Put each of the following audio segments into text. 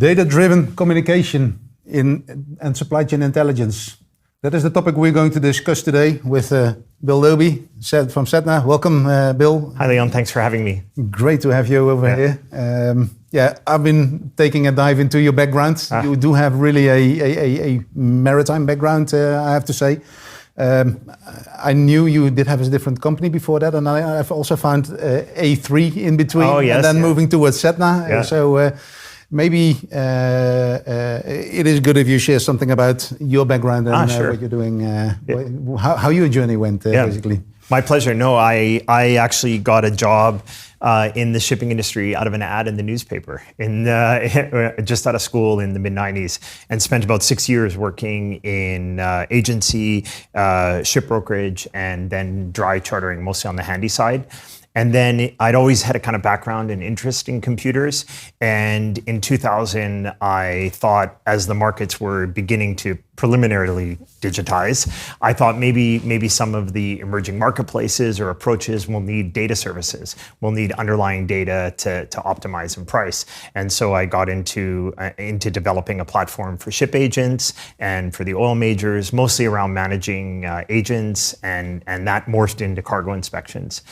Data-driven communication and supply chain intelligence. That is the topic we're going to discuss today with Bill Dobie from Sedna. Welcome, Bill. Hi, Leon. Thanks for having me. Great to have you over here. I've been taking a dive into your background. You do have really a maritime background, I have to say. I knew you did have a different company before that, and I've also found A3 in between, and then moving towards Sedna. Yeah. Maybe it is good if you share something about your background and sure. what you're doing, how your journey went, basically. My pleasure. No, I actually got a job in the shipping industry out of an ad in the newspaper just out of school in the mid-90s, and spent about 6 years working in agency, ship brokerage, and then dry chartering, mostly on the handy side. And then I'd always had a kind of background and interest in computers. And in 2000, I thought, as the markets were beginning to preliminarily digitize, I thought maybe some of the emerging marketplaces or approaches will need data services, will need underlying data to optimize and price. And so I got into developing a platform for ship agents and for the oil majors, mostly around managing agents, and that morphed into cargo inspections.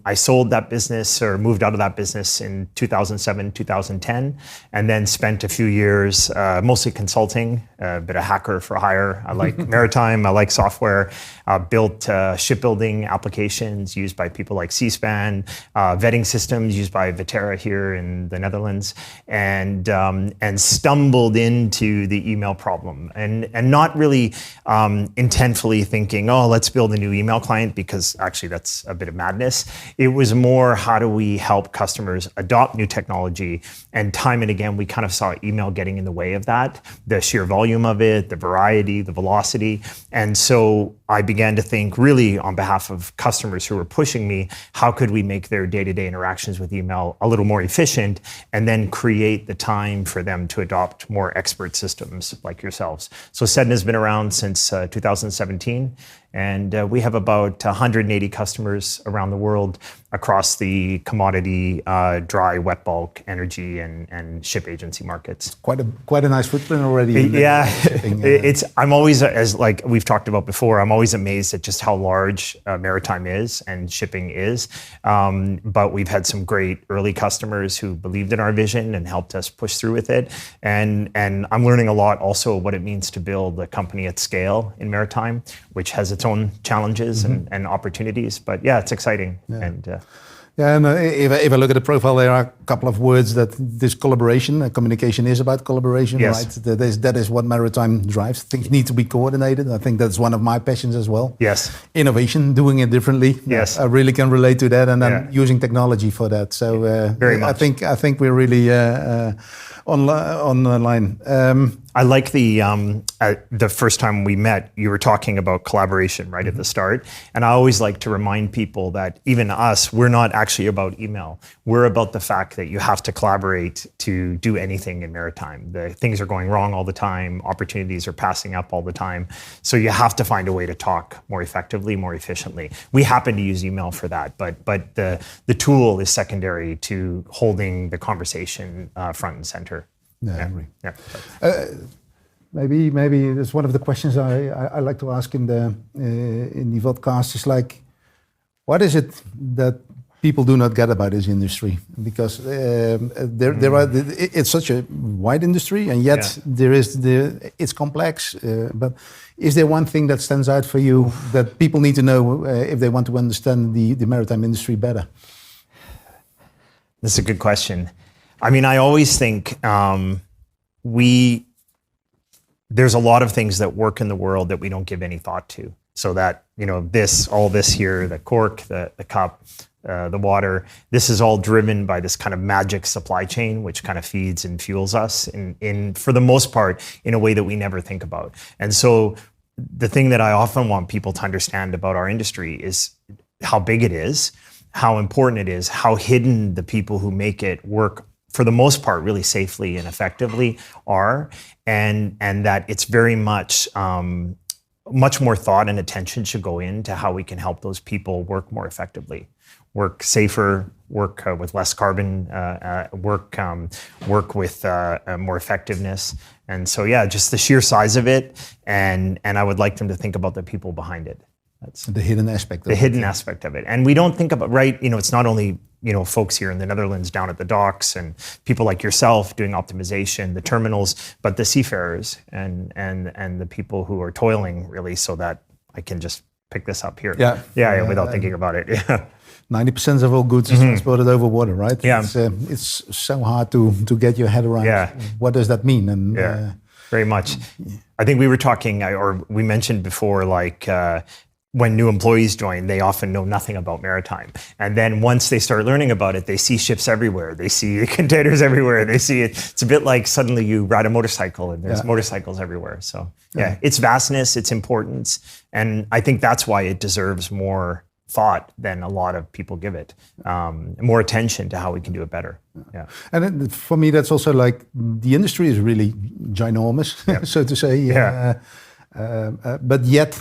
I sold that business, or moved out of that business, in 2007, 2010, and then spent a few years mostly consulting, a bit of hacker for hire. I like maritime, I like software, built shipbuilding applications used by people like C-SPAN, vetting systems used by Vetera here in the Netherlands, and stumbled into the email problem, and not really intentfully thinking, oh, let's build a new email client, because actually that's a bit of madness. It was more, how do we help customers adopt new technology? And time and again, we kind of saw email getting in the way of that, the sheer volume of it, the variety, the velocity. And so I began to think, really on behalf of customers who were pushing me, how could we make their day-to-day interactions with email a little more efficient, and then create the time for them to adopt more expert systems like yourselves. So Sedna has been around since 2017. And we have about 180 customers around the world across the commodity, dry, wet bulk, energy, and ship agency markets. Quite a nice footprint already. Yeah, shipping, I'm always, as like we've talked about before, I'm always amazed at just how large maritime is and shipping is. But we've had some great early customers who believed in our vision and helped us push through with it. And I'm learning a lot also what it means to build a company at scale in maritime, which has its own challenges and opportunities, but yeah, it's exciting. And if I look at the profile, there are a couple of words that this collaboration, communication is about collaboration, yes. Right? That is what maritime drives. Things need to be coordinated. I think that's one of my passions as well. Yes. Innovation, doing it differently. Yes. I really can relate to that, and then using technology for that. So very much. I think we're really on the line. I like the first time we met, you were talking about collaboration right at the start. And I always like to remind people that even us, we're not actually about email. We're about the fact that you have to collaborate to do anything in maritime. The things are going wrong all the time. Opportunities are passing up all the time. So you have to find a way to talk more effectively, more efficiently. We happen to use email for that, but the tool is secondary to holding the conversation front and center. Yeah, I agree. Yeah. Maybe that's one of the questions I like to ask in the podcast. Is like, what is it that people do not get about this industry? Because it's such a wide industry, and yet it's complex. But is there one thing that stands out for you that people need to know if they want to understand the maritime industry better? That's a good question. I mean, I always think there's a lot of things that work in the world that we don't give any thought to. So that, all this here, the cork, the cup, the water, this is all driven by this kind of magic supply chain, which kind of feeds and fuels us in for the most part, in a way that we never think about. And so the thing that I often want people to understand about our industry is how big it is, how important it is, how hidden the people who make it work, for the most part, really safely and effectively are, and that it's very much more thought and attention should go into how we can help those people work more effectively, work safer, work with less carbon, work with more effectiveness. And so, yeah, just the sheer size of it. And I would like them to think about the people behind it. That's the hidden aspect of it. The hidden aspect of it. And we don't think about, right, it's not only, folks here in the Netherlands down at the docks and people like yourself doing optimization, the terminals, but the seafarers and the people who are toiling really so that I can just pick this up here. Yeah, without thinking about it. Yeah. 90% of all goods is transported over water, right? Yeah. It's so hard to get your head around. Yeah. What does that mean? And very much. I think we were talking, or we mentioned before, like when new employees join, they often know nothing about maritime. And then once they start learning about it, they see ships everywhere. They see containers everywhere. They see it. It's a bit like suddenly you ride a motorcycle and there's motorcycles everywhere. So its vastness, its importance. And I think that's why it deserves more thought than a lot of people give it. More attention to how we can do it better. Yeah. And for me, that's also like the industry is really ginormous, so to say. Yeah. But yet,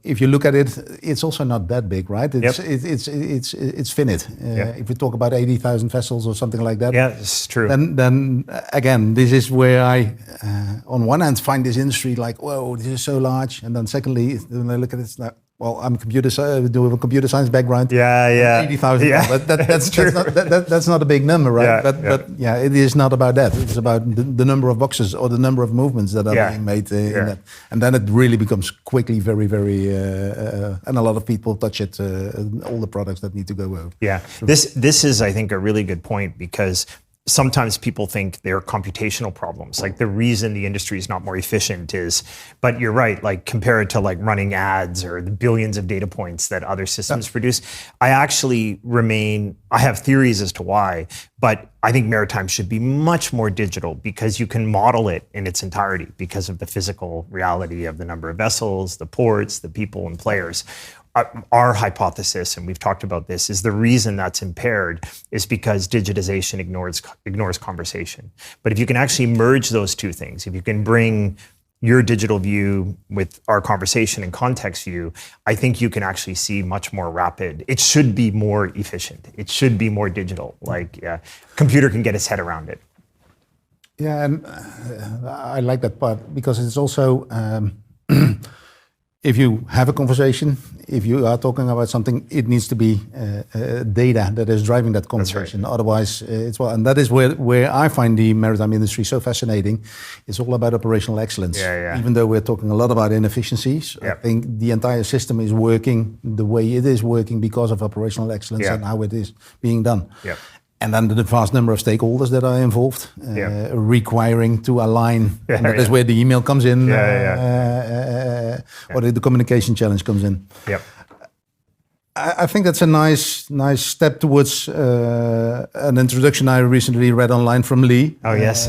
if you look at it, it's also not that big, right? It's finite. If we talk about 80,000 vessels or something like that, it's true. Then again, this is where I, on one hand, find this industry like, whoa, this is so large, and then secondly, when I look at it, it's like, well, I'm do have a computer science background. 80,000. Yeah, but that's true. That's not a big number, right? But it is not about that. It's about the number of boxes or the number of movements that are being made in that. And then it really becomes quickly very, very, and a lot of people touch it, all the products that need to go over. Yeah, this is, I think, a really good point, because sometimes people think they're computational problems. Like the reason the industry is not more efficient is, but you're right, like compare it to like running ads or the billions of data points that other systems produce. I have theories as to why, but I think maritime should be much more digital because you can model it in its entirety because of the physical reality of the number of vessels, the ports, the people and players. Our hypothesis, and we've talked about this, is the reason that's impaired is because digitization ignores conversation. But if you can actually merge those two things, if you can bring your digital view with our conversation and context view, I think you can actually see much more rapid. It should be more efficient. It should be more digital. Like, computer can get its head around it. Yeah, and I like that part because it's also. If you have a conversation, if you are talking about something, it needs to be data that is driving that conversation. Right. Otherwise, and that is where I find the maritime industry so fascinating. It's all about operational excellence. Even though we're talking a lot about inefficiencies, I think the entire system is working the way it is working because of operational excellence and how it is being done. And then the vast number of stakeholders that are involved, requiring to align. And that is where the email comes in, or the communication challenge comes in. I think that's a nice step towards an introduction I recently read online from Lee. Oh, yes.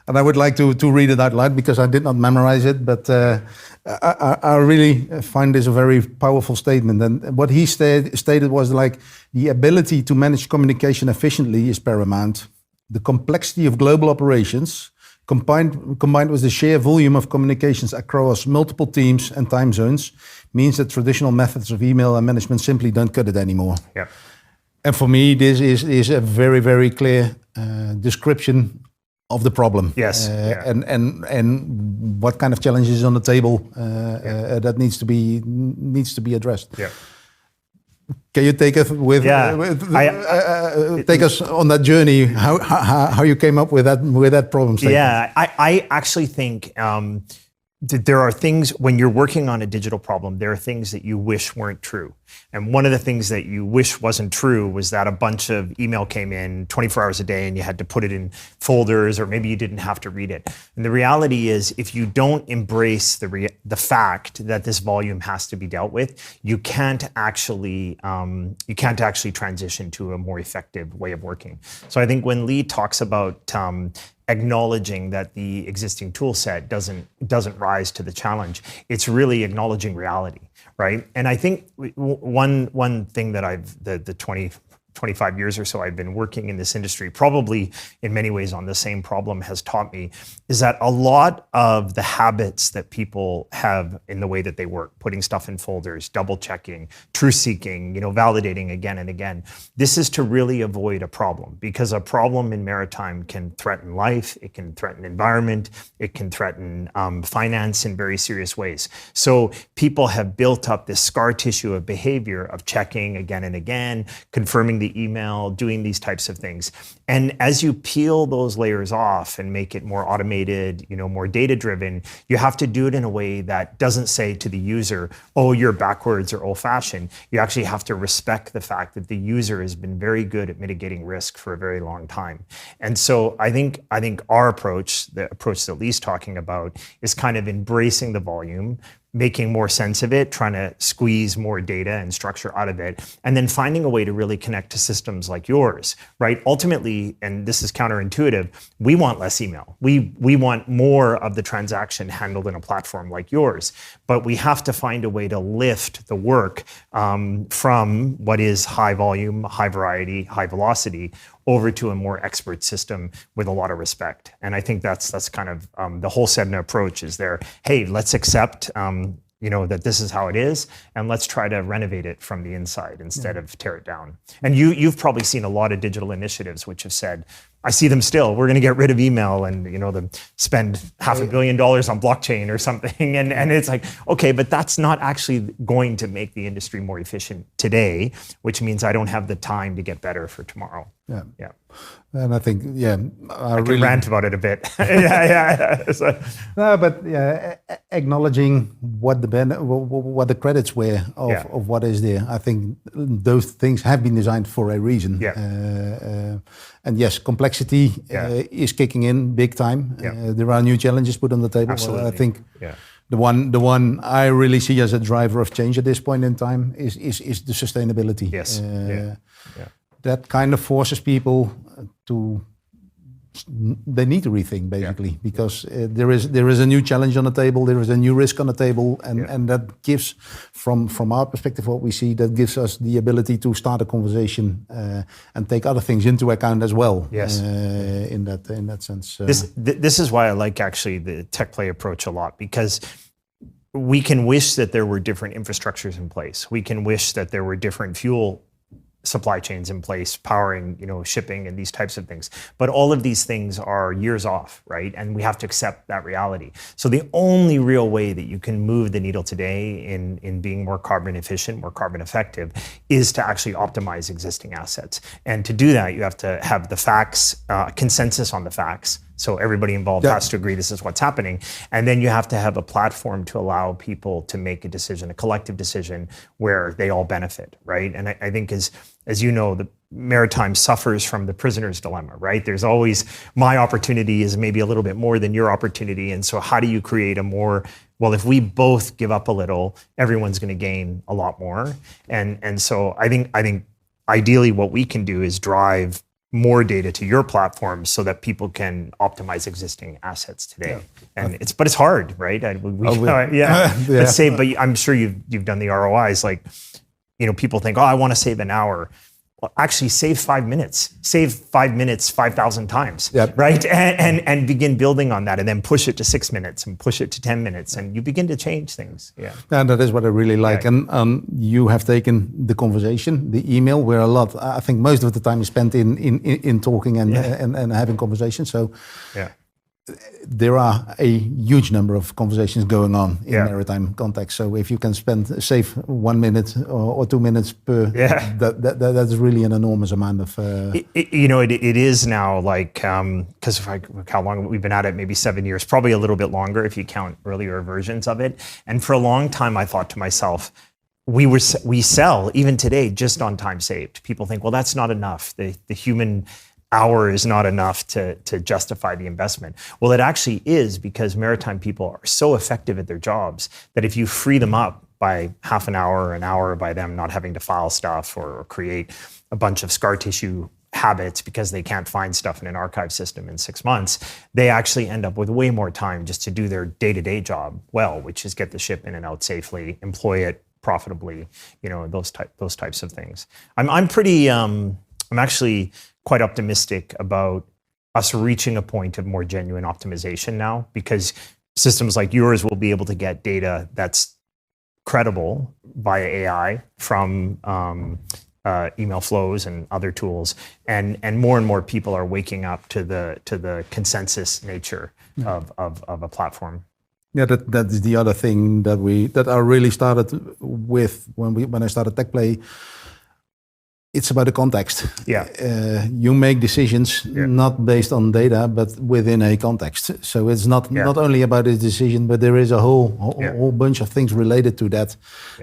And I would like to read it out loud because I did not memorize it, but I really find this a very powerful statement. And what he stated was like, the ability to manage communication efficiently is paramount. The complexity of global operations, combined with the sheer volume of communications across multiple teams and time zones, means that traditional methods of email and management simply don't cut it anymore. And for me, this is a very, very clear description of the problem. And what kind of challenges is on the table that needs to be addressed. Can you take us take us on that journey? How you came up with that problem statement? I actually think there are things, when you're working on a digital problem, there are things that you wish weren't true. And one of the things that you wish wasn't true was that a bunch of email came in 24 hours a day and you had to put it in folders, or maybe you didn't have to read it. And the reality is, if you don't embrace the fact that this volume has to be dealt with, you can't actually transition to a more effective way of working. So I think when Lee talks about acknowledging that the existing tool set doesn't rise to the challenge, it's really acknowledging reality, right? And I think one thing that the 25 years or so I've been working in this industry, probably in many ways on the same problem, has taught me is that a lot of the habits that people have in the way that they work, putting stuff in folders, double checking, truth seeking, validating again and again, this is to really avoid a problem, because a problem in maritime can threaten life, it can threaten environment, it can threaten finance in very serious ways. So people have built up this scar tissue of behavior of checking again and again, confirming the email, doing these types of things. And as you peel those layers off and make it more automated, more data-driven, you have to do it in a way that doesn't say to the user, oh, you're backwards or old-fashioned. You actually have to respect the fact that the user has been very good at mitigating risk for a very long time. And so I think our approach, the approach that Lee's talking about, is kind of embracing the volume, making more sense of it, trying to squeeze more data and structure out of it, and then finding a way to really connect to systems like yours, right? Ultimately, and this is counterintuitive, we want less email. We want more of the transaction handled in a platform like yours, but we have to find a way to lift the work from what is high volume, high variety, high velocity, over to a more expert system with a lot of respect. And I think that's kind of the whole Sedna approach is there, hey, let's accept that this is how it is, and let's try to renovate it from the inside instead of tear it down. And you've probably seen a lot of digital initiatives which have said, I see them still, we're going to get rid of email and spend $500 million on blockchain or something. And it's like, okay, but that's not actually going to make the industry more efficient today, which means I don't have the time to get better for tomorrow. Yeah. And I think, I really can rant about it a bit. Yeah. So, no, but acknowledging what the credits were of what is there. I think those things have been designed for a reason. Yeah. And yes, complexity is kicking in big time. There are new challenges put on the table. Absolutely. I think the one I really see as a driver of change at this point in time is the sustainability. Yes. That kind of forces people they need to rethink basically, because there is a new challenge on the table, there is a new risk on the table, and that gives, from our perspective, what we see, that gives us the ability to start a conversation and take other things into account as well. Yes. In that sense. This is why I like actually the tech play approach a lot, because we can wish that there were different infrastructures in place. We can wish that there were different fuel supply chains in place, powering, shipping and these types of things. But all of these things are years off, right? And we have to accept that reality. So the only real way that you can move the needle today in being more carbon efficient, more carbon effective, is to actually optimize existing assets. And to do that, you have to have the facts, consensus on the facts. So everybody involved has to agree this is what's happening. And then you have to have a platform to allow people to make a decision, a collective decision where they all benefit, right? And I think as you know, the maritime suffers from the prisoner's dilemma, right? There's always, my opportunity is maybe a little bit more than your opportunity. And so how do you create a more, well, if we both give up a little, everyone's going to gain a lot more. And so I think ideally what we can do is drive more data to your platform so that people can optimize existing assets today. And it's hard, right? Let's say, but I'm sure you've done the ROIs. Like, people think, I want to save an hour. Well, actually save 5 minutes. Save 5 minutes 5,000 times, right? And begin building on that, and then push it to 6 minutes and push it to 10 minutes, and you begin to change things. Yeah. And that is what I really like. And you have taken the conversation, the email, where I think most of the time is spent in talking and having conversations. So there are a huge number of conversations going on in maritime context. So if you can save 1 minute or 2 minutes per, that's really an enormous amount of. It is now like, because how long we've been at it, maybe 7 years, probably a little bit longer if you count earlier versions of it. And for a long time, I thought to myself, we sell even today just on time saved. People think, well, that's not enough. The human hour is not enough to justify the investment. Well, it actually is, because maritime people are so effective at their jobs that if you free them up by half an hour or an hour by them not having to file stuff or create a bunch of scar tissue habits because they can't find stuff in an archive system in 6 months, they actually end up with way more time just to do their day-to-day job well, which is get the ship in and out safely, employ it profitably, those types of things. I'm actually quite optimistic about us reaching a point of more genuine optimization now, because systems like yours will be able to get data that's credible via AI from email flows and other tools, and more people are waking up to the consensus nature of a platform. Yeah, that is the other thing that I really started with when I started TechPlay. It's about the context. Yeah. You make decisions not based on data, but within a context. So it's not only about the decision, but there is a whole bunch of things related to that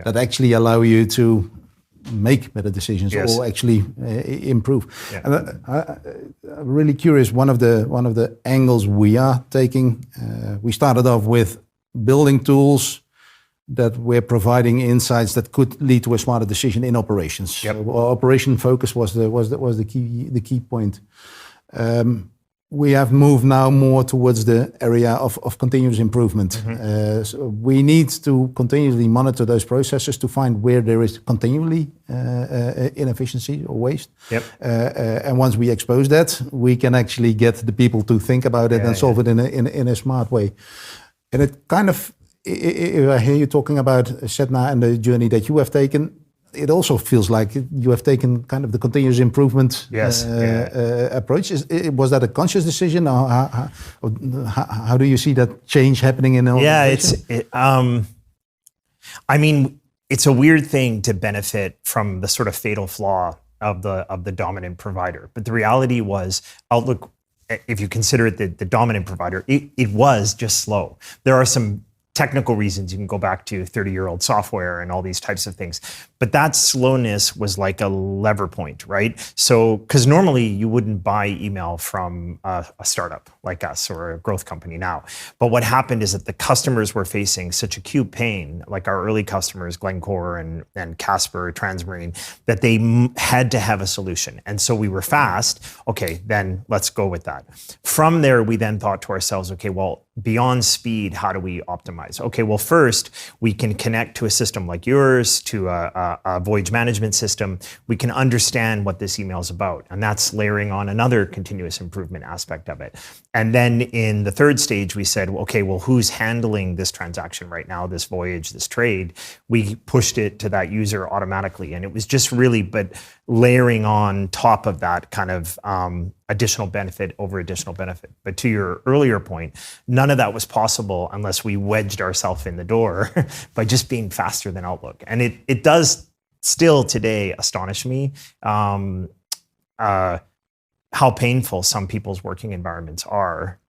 that actually allow you to make better decisions or actually improve. Yeah. And I'm really curious. One of the angles we are taking, we started off with building tools that we're providing insights that could lead to a smarter decision in operations. Yep. So our operation focus was the key point. We have moved now more towards the area of continuous improvement. Mm-hmm. So we need to continuously monitor those processes to find where there is continually inefficiency or waste. Yep. And once we expose that, we can actually get the people to think about it and solve it in a smart way. And it kind of, if I hear you talking about Sedna and the journey that you have taken, it also feels like you have taken kind of the continuous improvement approach. Was that a conscious decision, or how do you see that change happening in the organization? I mean, it's a weird thing to benefit from the sort of fatal flaw of the dominant provider. But the reality was, Outlook, if you consider it the dominant provider, it was just slow. There are some technical reasons. You can go back to 30-year-old software and all these types of things. But that slowness was like a lever point, right? So, because normally you wouldn't buy email from a startup like us or a growth company now. But what happened is that the customers were facing such acute pain, like our early customers, Glencore and Casper, Transmarine, that they had to have a solution. And so we were fast. Okay, then let's go with that. From there, we then thought to ourselves, okay, well, beyond speed, how do we optimize? Okay, well, first, we can connect to a system like yours, to a voyage management system. We can understand what this email is about. And that's layering on another continuous improvement aspect of it. And then in the third stage, we said, okay, well, who's handling this transaction right now, this voyage, this trade? We pushed it to that user automatically. And it was just really, but layering on top of that kind of additional benefit over additional benefit. But to your earlier point, none of that was possible unless we wedged ourselves in the door by just being faster than Outlook. And it does still today astonish me how painful some people's working environments are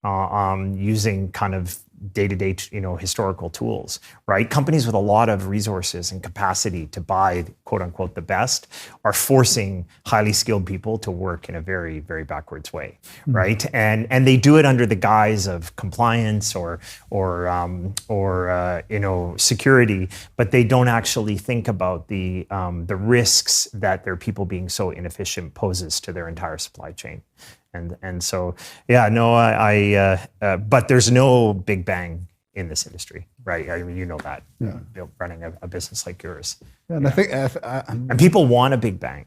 using kind of day-to-day, historical tools, right? Companies with a lot of resources and capacity to buy, quote unquote, the best are forcing highly skilled people to work in a very, very backwards way, right? And they do it under the guise of compliance or security, but they don't actually think about the risks that their people being so inefficient poses to their entire supply chain. And so, but there's no big bang in this industry, right? I mean, you know that, running a business like yours. Yeah, and I think, and people want a big bang,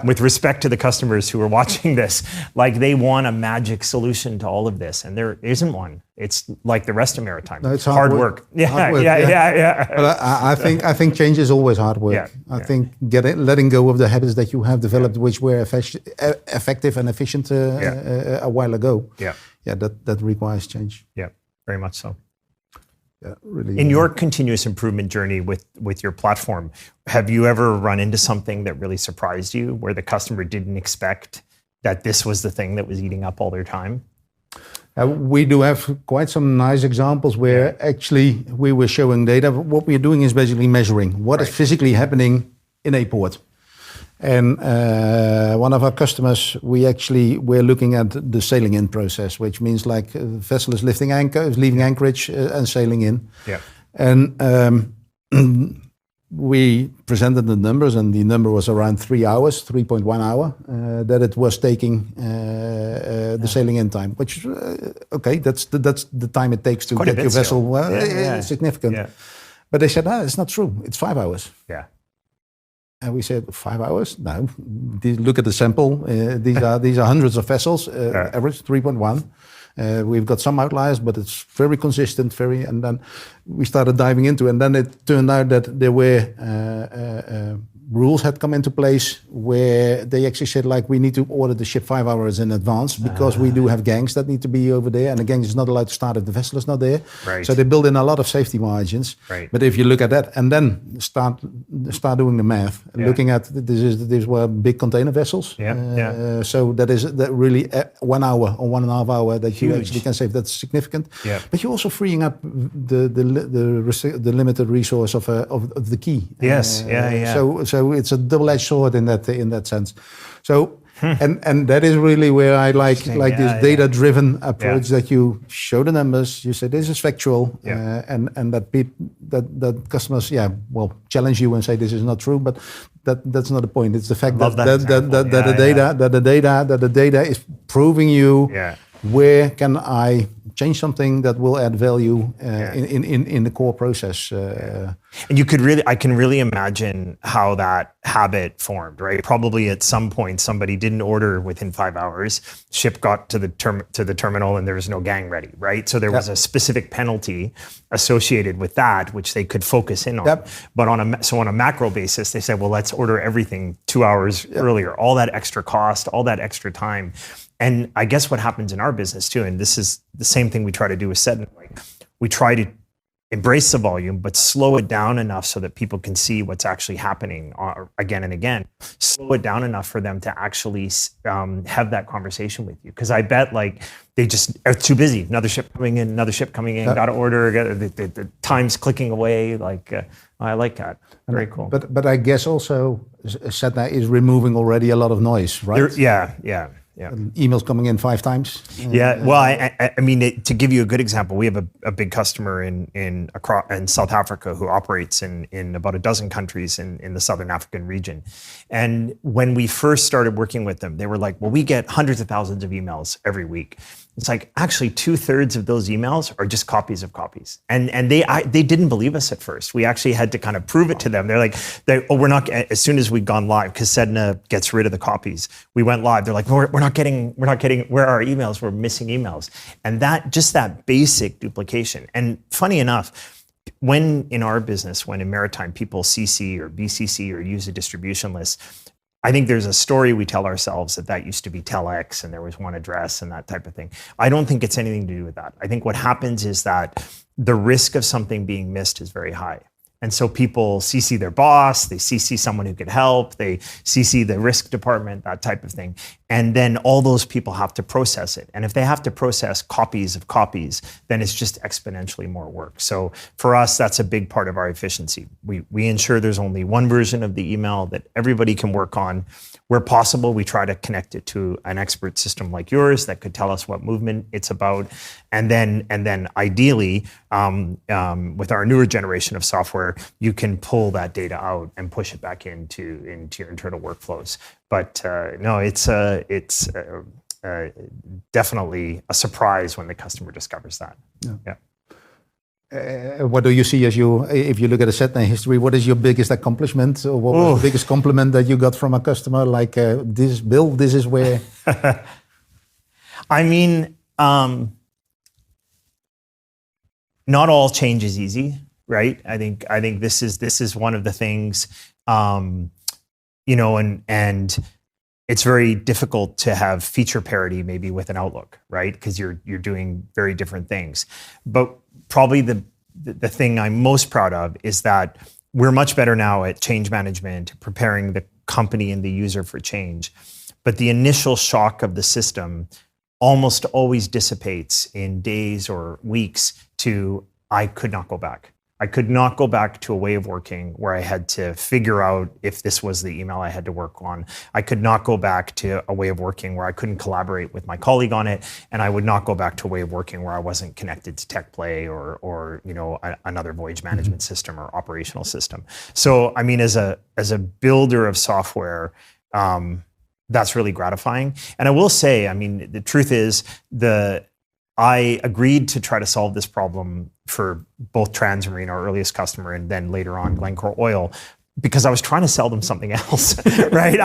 with respect to the customers who are watching this, like they want a magic solution to all of this, and there isn't one. It's like the rest of maritime. No, it's hard work. Yeah. But I think change is always hard work. Yeah, I think letting go of the habits that you have developed, which were effective and efficient a while ago. That requires change. Yeah, very much so. Yeah, really. In your continuous improvement journey with your platform, have you ever run into something that really surprised you, where the customer didn't expect that this was the thing that was eating up all their time? We do have quite some nice examples where actually we were showing data. What we're doing is basically measuring what is physically happening in a port. And one of our customers, we're looking at the sailing in process, which means like a vessel is leaving anchorage and sailing in. Yeah. And we presented the numbers, and the number was around 3 hours, 3.1 hour, that it was taking the sailing in time, which that's the time it takes to get your vessel significant. Yeah. But they said, it's not true. It's 5 hours. Yeah. And we said, 5 hours? No. Look at the sample. These are hundreds of vessels, average 3.1. We've got some outliers, but it's very consistent. And then we started diving into it. And then it turned out that there were rules had come into place where they actually said, like, we need to order the ship 5 hours in advance because we do have gangs that need to be over there, and the gang is not allowed to start if the vessel is not there. Right. So they build in a lot of safety margins. Right. But if you look at that and then start doing the math, looking at these were big container vessels. So that really 1 hour or 1.5 hours that you actually can save. That's significant. Yeah. But you're also freeing up the limited resource of the key. Yes. So it's a double-edged sword in that sense. So and that is really where I like this data-driven approach that you show the numbers. You say this is factual, and that customers challenge you and say this is not true, but that's not the point. It's the fact that the data is proving you where can I change something that will add value in the core process. And I can really imagine how that habit formed, right? Probably at some point somebody didn't order within 5 hours, ship got to the terminal and there was no gang ready, right? So there was a specific penalty associated with that, which they could focus in on. But on a macro basis, they said, well, let's order everything 2 hours earlier, all that extra cost, all that extra time. And I guess what happens in our business too, and this is the same thing we try to do with Sedna, like we try to embrace the volume, but slow it down enough so that people can see what's actually happening again and again. Slow it down enough for them to actually have that conversation with you. Because I bet like they just are too busy. Another ship coming in, got to order, the time's clicking away. Like I like that. Very cool. But I guess also Sedna is removing already a lot of noise, right? Yeah. Emails coming in 5 times. Well, I mean, to give you a good example, we have a big customer in South Africa who operates in about a dozen countries in the Southern African region. And when we first started working with them, they were like, well, we get hundreds of thousands of emails every week. It's like, actually 2/3 of those emails are just copies of copies. And they didn't believe us at first. We actually had to kind of prove it to them. They're like, we're not, as soon as we'd gone live, because Sedna gets rid of the copies, we went live. They're like, we're not getting, where are our emails? We're missing emails. And that basic duplication. And funny enough, when in our business, when in maritime people CC or BCC or use a distribution list, I think there's a story we tell ourselves that used to be telex and there was one address and that type of thing. I don't think it's anything to do with that. I think what happens is that the risk of something being missed is very high. And so people CC their boss, they CC someone who could help, they CC the risk department, that type of thing. And then all those people have to process it. And if they have to process copies of copies, then it's just exponentially more work. So for us, that's a big part of our efficiency. We ensure there's only one version of the email that everybody can work on. Where possible, we try to connect it to an expert system like yours that could tell us what movement it's about. And then ideally, with our newer generation of software, you can pull that data out and push it back into your internal workflows. But no, it's definitely a surprise when the customer discovers that. Yeah. What do you see if you look at the Sedna history? What is your biggest accomplishment, or what was the biggest compliment that you got from a customer? Like this, Bill, this is where. I mean, not all change is easy, right? I think this is one of the things, and it's very difficult to have feature parity maybe with an Outlook, right? Because you're doing very different things. But probably the thing I'm most proud of is that we're much better now at change management, preparing the company and the user for change. But the initial shock of the system almost always dissipates in days or weeks to, I could not go back. I could not go back to a way of working where I had to figure out if this was the email I had to work on. I could not go back to a way of working where I couldn't collaborate with my colleague on it, and I would not go back to a way of working where I wasn't connected to TechPlay or another voyage management system or operational system. So I mean, as a builder of software, that's really gratifying. And I will say, I mean, the truth is I agreed to try to solve this problem for both Transmarine, our earliest customer, and then later on Glencore Oil, because I was trying to sell them something else, right?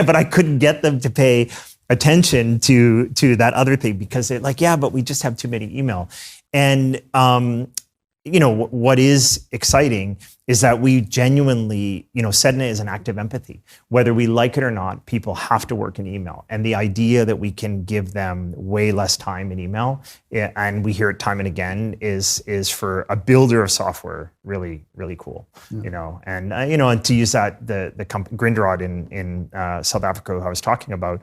But I couldn't get them to pay attention to that other thing because they're like, yeah, but we just have too many email. And what is exciting is that we genuinely, Sedna is an act of empathy. Whether we like it or not, people have to work in email. And the idea that we can give them way less time in email, and we hear it time and again, is for a builder of software really, really cool. And to use that, the company Grindrod in South Africa, who I was talking about,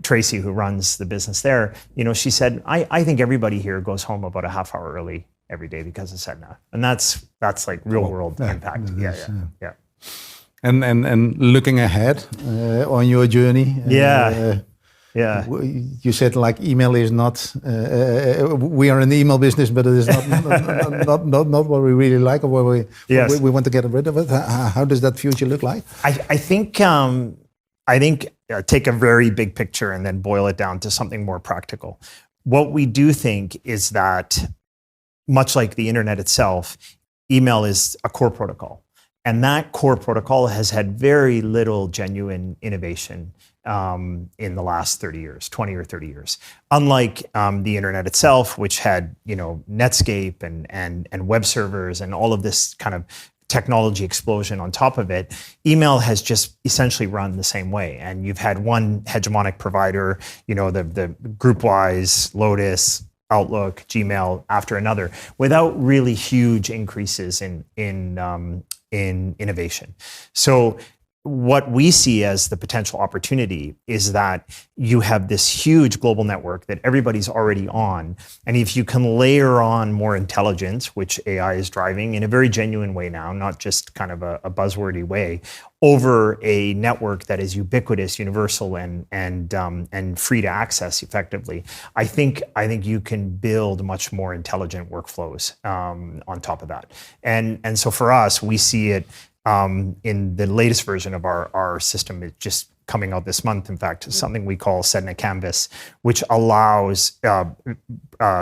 Tracy, who runs the business there, she said, I think everybody here goes home about a half hour early every day because of Sedna. And that's like real world impact. Yeah. And looking ahead on your journey. You said like email is not, we are in the email business, but it is not what we really like or what we want to get rid of it. How does that future look like? I think take a very big picture and then boil it down to something more practical. What we do think is that, much like the internet itself, email is a core protocol. And that core protocol has had very little genuine innovation in the last 30 years, 20 or 30 years. Unlike the internet itself, which had Netscape and web servers and all of this kind of technology explosion on top of it, email has just essentially run the same way. And you've had one hegemonic provider, the GroupWise, Lotus, Outlook, Gmail after another, without really huge increases in innovation. So what we see as the potential opportunity is that you have this huge global network that everybody's already on. And if you can layer on more intelligence, which AI is driving in a very genuine way now, not just kind of a buzzwordy way, over a network that is ubiquitous, universal, and free to access effectively, I think you can build much more intelligent workflows on top of that. And so for us, we see it in the latest version of our system. It's just coming out this month, in fact, something we call Sedna Canvas, which allows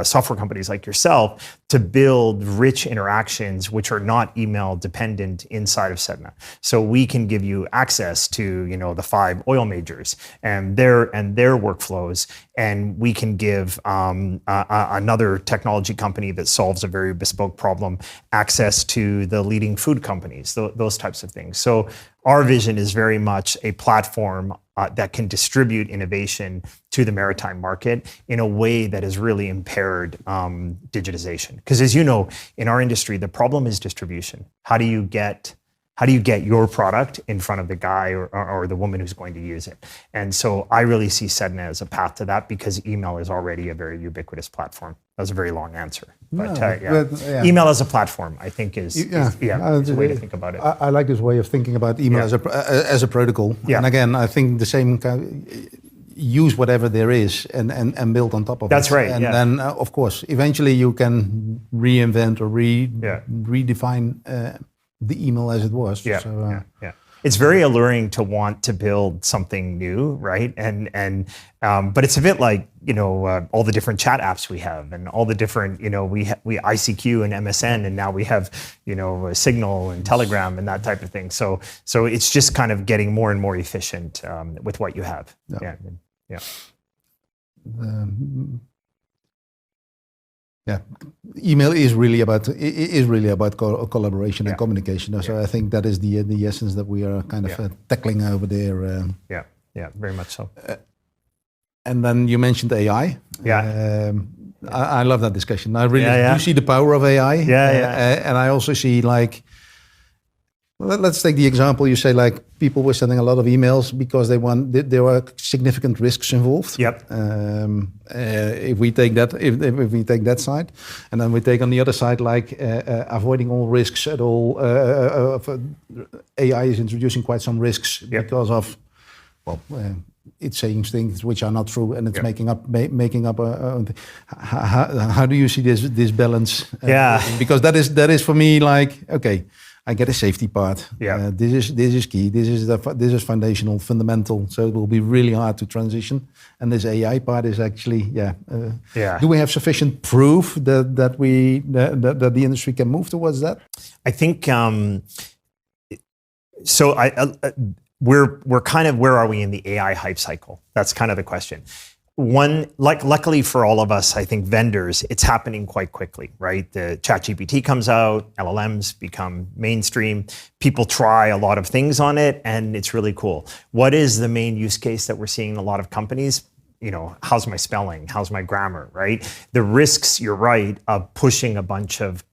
software companies like yourself to build rich interactions which are not email dependent inside of Sedna. So we can give you access to the 5 oil majors and their workflows, and we can give another technology company that solves a very bespoke problem access to the leading food companies, those types of things. So our vision is very much a platform that can distribute innovation to the maritime market in a way that has really impaired digitization. Because as you know, in our industry, the problem is distribution. How do you get your product in front of the guy or the woman who's going to use it? And so I really see Sedna as a path to that, because email is already a very ubiquitous platform. That was a very long answer. But, email as a platform, I think, is a way to think about it. I like this way of thinking about email as a protocol. Yeah. And again, I think the same use whatever there is and build on top of it. That's right. And then, of course, eventually you can reinvent or redefine the email as it was. It's very alluring to want to build something new, right? But it's a bit like all the different chat apps we have, and all the different we ICQ and MSN, and now we have Signal and Telegram and that type of thing. So it's just kind of getting more and more efficient with what you have. Email is really about collaboration and communication. So I think that is the essence that we are kind of tackling over there. Very much so. And then you mentioned AI. I love that discussion. I really do see the power of AI. And I also see, like, let's take the example. You say, like, people were sending a lot of emails because there were significant risks involved. If we take that side, and then we take on the other side, like avoiding all risks at all. AI is introducing quite some risks because of it's saying things which are not true, and it's making up. How do you see this balance? Because that is for me, like, okay, I get a safety part. Yeah. This is key. This is foundational, fundamental. So it will be really hard to transition. And this AI part is actually, Do we have sufficient proof that the industry can move towards that? I think so. We're kind of, where are we in the AI hype cycle? That's kind of the question. Luckily for all of us, I think vendors, it's happening quite quickly, right? The ChatGPT comes out, LLMs become mainstream. People try a lot of things on it, and it's really cool. What is the main use case that we're seeing in a lot of companies? How's my spelling? How's my grammar, right? The risks, you're right, of pushing a bunch of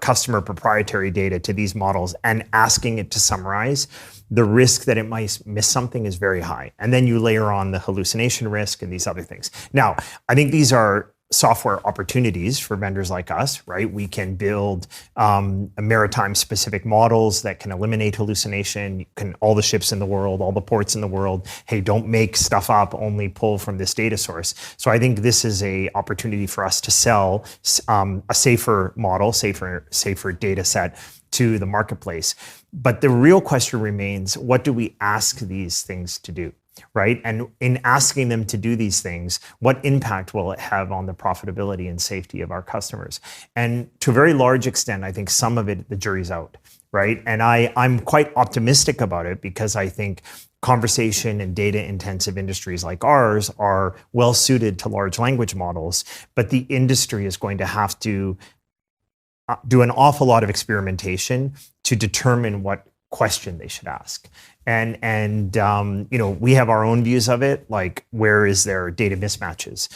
customer proprietary data to these models and asking it to summarize, the risk that it might miss something is very high. And then you layer on the hallucination risk and these other things. Now, I think these are software opportunities for vendors like us, right? We can build maritime specific models that can eliminate hallucination. All the ships in the world, all the ports in the world, hey, don't make stuff up, only pull from this data source. So I think this is a opportunity for us to sell a safer model, safer data set to the marketplace. But the real question remains, what do we ask these things to do? Right? And in asking them to do these things, what impact will it have on the profitability and safety of our customers? And to a very large extent, I think some of it, the jury's out, right? And I'm quite optimistic about it because I think conversation and data intensive industries like ours are well suited to large language models, but the industry is going to have to do an awful lot of experimentation to determine what question they should ask. And we have our own views of it, like where is there data mismatches?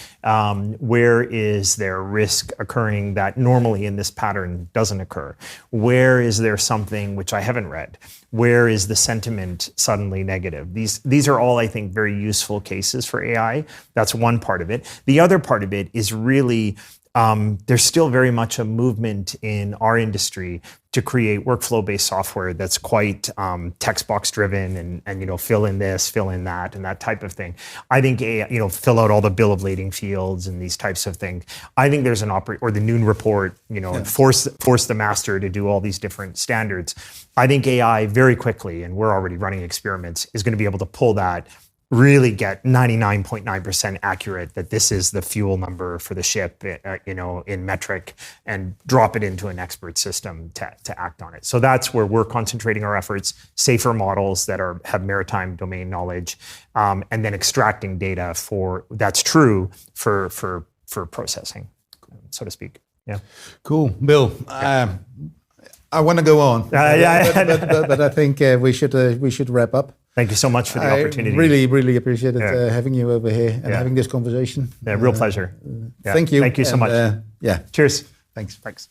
Where is there risk occurring that normally in this pattern doesn't occur? Where is there something which I haven't read? Where is the sentiment suddenly negative? These are all, I think, very useful cases for AI. That's one part of it. The other part of it is really there's still very much a movement in our industry to create workflow-based software that's quite text box driven and fill in this, fill in that, and that type of thing. I think fill out all the bill of lading fields and these types of things. I think there's or the noon report, force the master to do all these different standards. I think AI very quickly, and we're already running experiments, is going to be able to pull that, really get 99.9% accurate that this is the fuel number for the ship, in metric, and drop it into an expert system to act on it. So that's where we're concentrating our efforts, safer models that have maritime domain knowledge, and then extracting data that's true for processing, so to speak. Yeah. Cool, Bill. Yeah. I want to go on, but I think we should wrap up. Thank you so much for the opportunity. I really, really appreciated having you over here and having this conversation. Yeah, real pleasure. Thank you. Thank you so much. Yeah. Cheers. Thanks. Thanks.